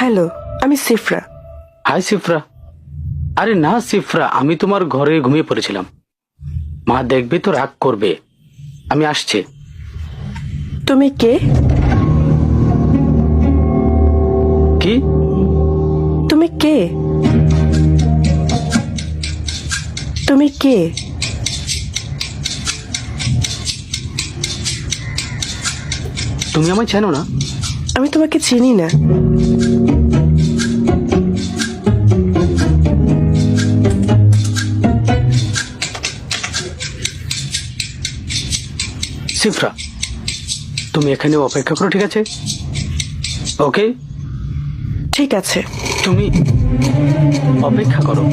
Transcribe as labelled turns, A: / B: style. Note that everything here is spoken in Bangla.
A: হ্যালো, আমি সিফরা।
B: হাই সিফরা। আরে না সিফরা, আমি তোমার ঘরে ঘুমিয়ে পড়েছিলাম। মা দেখবে তো রাগ করবে। আমি আসছি।
A: তুমি কে?
B: কি?
A: তুমি কে? তুমি কে?
B: তুমি আমায় চেনো না?
A: আমি তোমাকে চিনি না।
B: সিফরা, তুমি এখানে অপেক্ষা করো, ঠিক আছে? ওকে,
A: ঠিক আছে।
B: তুমি অপেক্ষা করো।